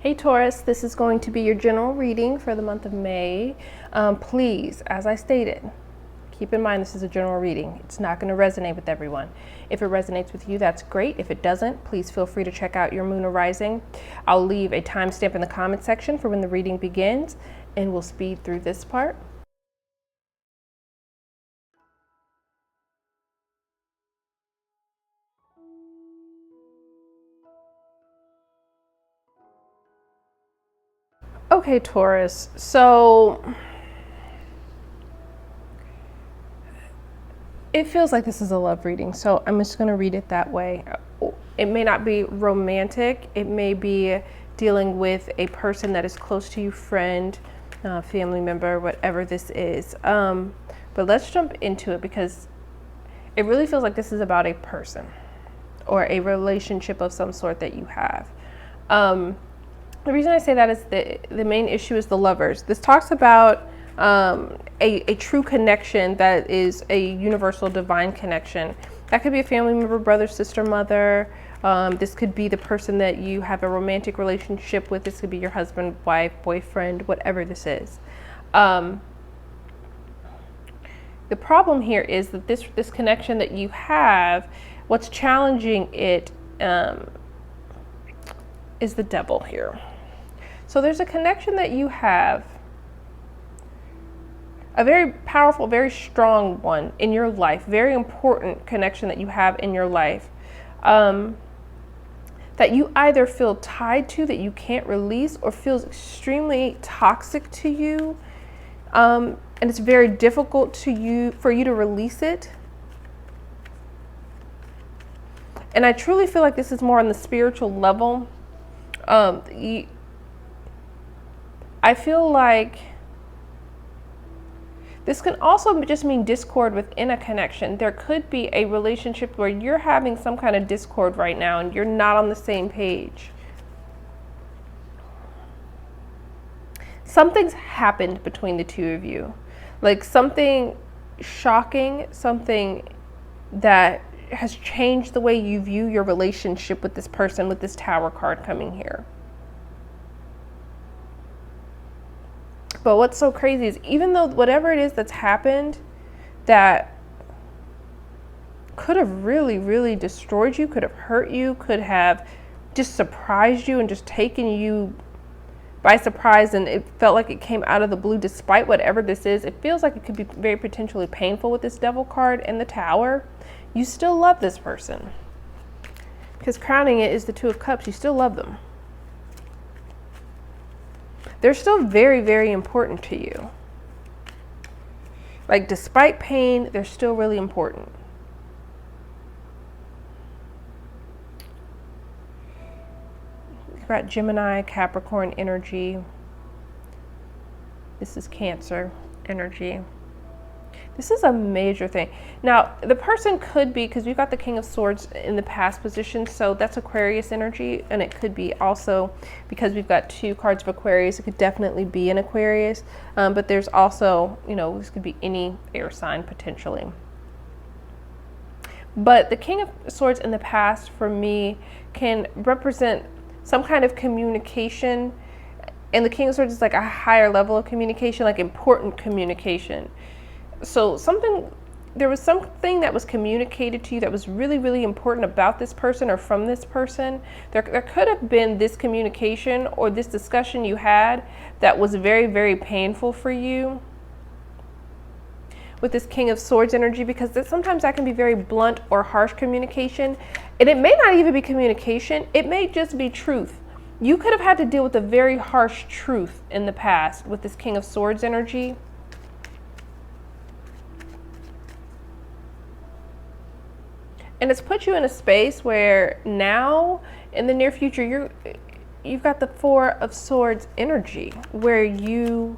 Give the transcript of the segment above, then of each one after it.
Hey Taurus, this is going to be your general reading for the month of May. Please, as I stated, keep in mind this is a general reading. It's not going to resonate with everyone. If it resonates with you, that's great. If it doesn't, please feel free to check out your moon or rising. I'll leave a timestamp in the comment section for when the reading begins, and we'll speed through this part. Okay, Taurus, so it feels like this is a love reading, so I'm just going to read it that way. It may not be romantic. It may be dealing with a person that is close to you, friend, family member, whatever this is. But let's jump into it because it really feels like this is about a person or a relationship of some sort that you have. The reason I say that is the main issue is the lovers. This talks about a true connection that is a universal divine connection. That could be a family member, brother, sister, mother. This could be the person that you have a romantic relationship with. This could be your husband, wife, boyfriend, whatever this is. The problem here is that this connection that you have, what's challenging it is the devil here. So there's a connection that you have, a very powerful, very strong one in your life, very important connection that you have in your life, that you either feel tied to, that you can't release, or feels extremely toxic to you, and it's very difficult for you to release it. And I truly feel like this is more on the spiritual level. I feel like this can also just mean discord within a connection. There could be a relationship where you're having some kind of discord right now and you're not on the same page. Something's happened between the two of you. Like something shocking, something that has changed the way you view your relationship with this person, with this Tower card coming here. But what's so crazy is even though whatever it is that's happened that could have really, really destroyed you, could have hurt you, could have just surprised you and just taken you by surprise, and it felt like it came out of the blue, despite whatever this is, it feels like it could be very potentially painful with this Devil card and the Tower. You still love this person. Because crowning it is the Two of Cups. You still love them. They're still very, very important to you. Like, despite pain, they're still really important. You've got Gemini, Capricorn energy. This is Cancer energy. This is a major thing. Now, the person could be, because we've got the King of Swords in the past position, so that's Aquarius energy, and it could be also, because we've got two cards of Aquarius, it could definitely be an Aquarius, but there's also, this could be any air sign potentially. But the King of Swords in the past, for me, can represent some kind of communication, and the King of Swords is like a higher level of communication, like important communication. So there was something that was communicated to you that was really, really important about this person or from this person. There could have been this communication or this discussion you had that was very, very painful for you with this King of Swords energy, because sometimes that can be very blunt or harsh communication. And it may not even be communication. It may just be truth. You could have had to deal with a very harsh truth in the past with this King of Swords energy. And it's put you in a space where now, in the near future, you've got the Four of Swords energy, where you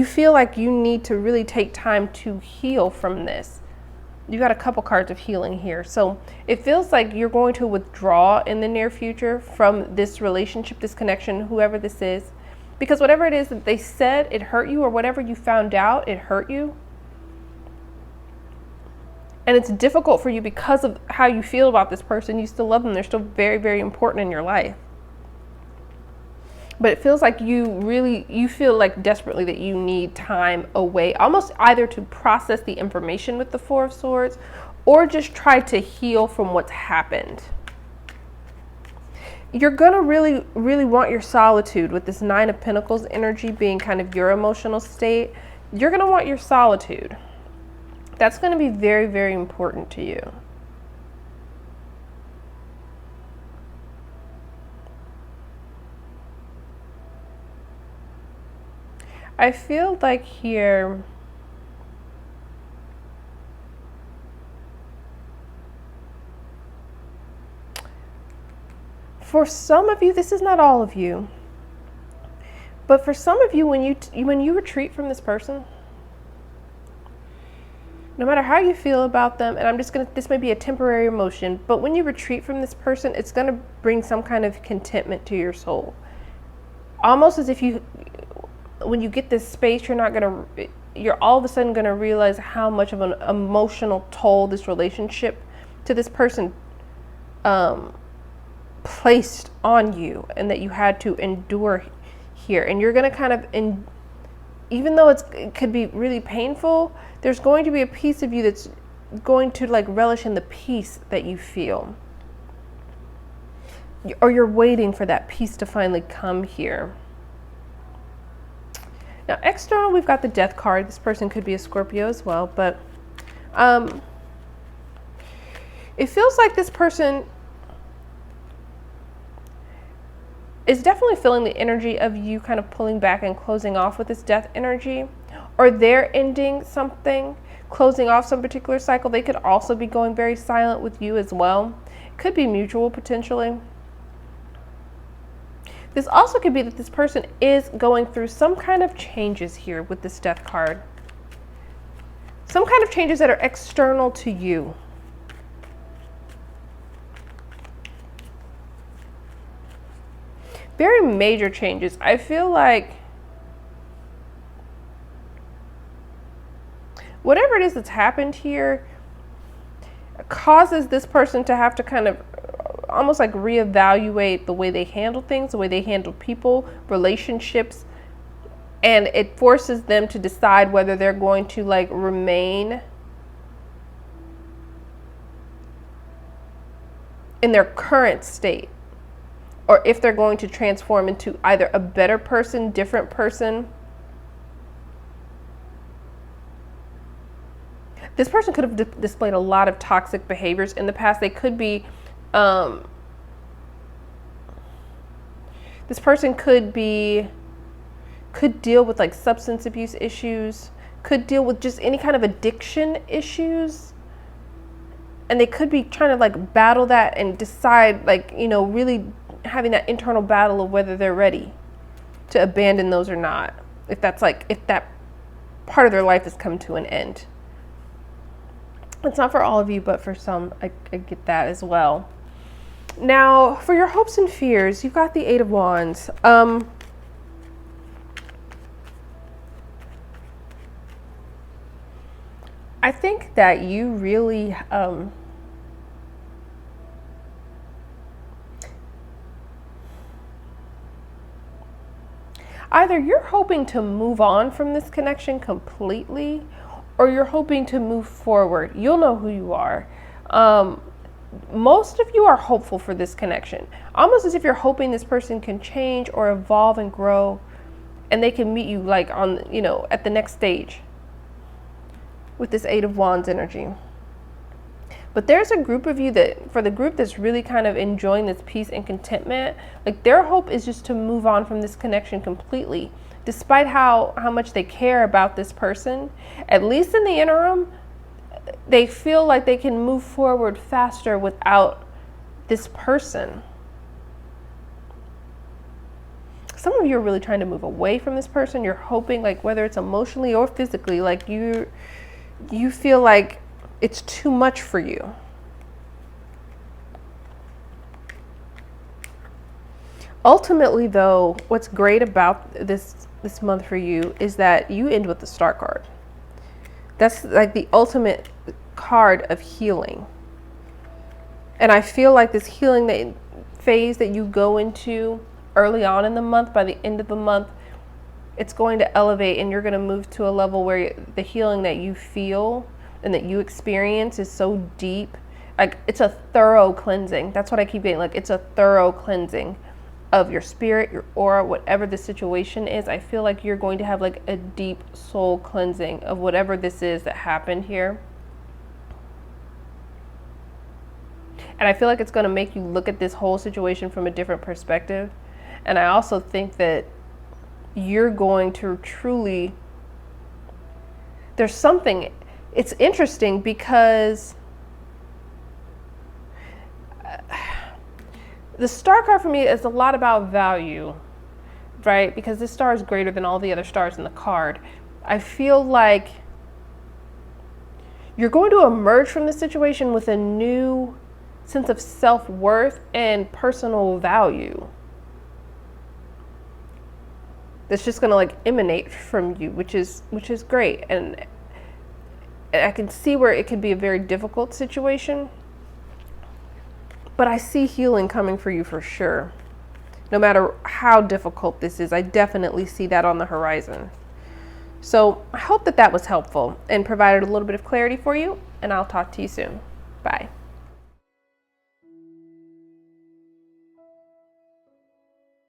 feel like you need to really take time to heal from this. You got a couple cards of healing here. So it feels like you're going to withdraw in the near future from this relationship, this connection, whoever this is. Because whatever it is that they said, it hurt you, or whatever you found out, it hurt you. And it's difficult for you because of how you feel about this person. You still love them. They're still very, very important in your life. But it feels like you feel like desperately that you need time away, almost either to process the information with the Four of Swords or just try to heal from what's happened. You're going to really, really want your solitude with this Nine of Pentacles energy being kind of your emotional state. You're going to want your solitude. That's going to be very, very important to you. I feel like here, for some of you, this is not all of you, but for some of you, when you retreat from this person, no matter how you feel about them, and this may be a temporary emotion, but when you retreat from this person, it's going to bring some kind of contentment to your soul. Almost as if when you get this space, you're all of a sudden going to realize how much of an emotional toll this relationship to this person placed on you, and that you had to endure here. And you're going to kind of, even though it could be really painful, there's going to be a piece of you that's going to like relish in the peace that you feel. Or you're waiting for that peace to finally come here. Now, external, we've got the Death card. This person could be a Scorpio as well, but it feels like this person is definitely feeling the energy of you kind of pulling back and closing off with this Death energy, or they're ending something, closing off some particular cycle. They could also be going very silent with you as well. It could be mutual potentially. This also could be that this person is going through some kind of changes here with this Death card. Some kind of changes that are external to you. Very major changes. I feel like whatever it is that's happened here causes this person to have to kind of almost like reevaluate the way they handle things, the way they handle people, relationships, and it forces them to decide whether they're going to like remain in their current state, or if they're going to transform into either a better person, different person. This person could have displayed a lot of toxic behaviors in the past. They could be this person could deal with like substance abuse issues, could deal with just any kind of addiction issues, and they could be trying to like battle that and decide, like, you know, really having that internal battle of whether they're ready to abandon those or not, if that part of their life has come to an end. It's not for all of you, but for some, I get that as well. Now, for your hopes and fears, you've got the Eight of Wands. I think that you really either you're hoping to move on from this connection completely, or you're hoping to move forward. You'll know who you are. Most of you are hopeful for this connection, almost as if you're hoping this person can change or evolve and grow, and they can meet you like on, you know, at the next stage with this Eight of Wands energy. But there's a group of you that, for the group that's really kind of enjoying this peace and contentment, like their hope is just to move on from this connection completely. Despite how much they care about this person, at least in the interim, they feel like they can move forward faster without this person. Some of you are really trying to move away from this person. You're hoping, like, whether it's emotionally or physically, like you feel like it's too much for you. Ultimately, though, what's great about this month for you is that you end with the Star card. That's like the ultimate card of healing. And I feel like this healing phase that you go into, early on in the month. By the end of the month, it's going to elevate, and you're going to move to a level where the healing that you feel and that you experience is so deep. Like, it's a thorough cleansing. That's what I keep getting. Like, it's a thorough cleansing of your spirit, your aura, whatever the situation is. I feel like you're going to have like a deep soul cleansing of whatever this is that happened here. And I feel like it's going to make you look at this whole situation from a different perspective. And I also think that you're going to truly, there's something, it's interesting because the star card for me is a lot about value, right? Because this star is greater than all the other stars in the card. I feel like you're going to emerge from this situation with a new sense of self-worth and personal value that's just going to like emanate from you, which is great. And I can see where it could be a very difficult situation, but I see healing coming for you for sure. No matter how difficult this is, I definitely see that on the horizon. So I hope that that was helpful and provided a little bit of clarity for you, and I'll talk to you soon. Bye.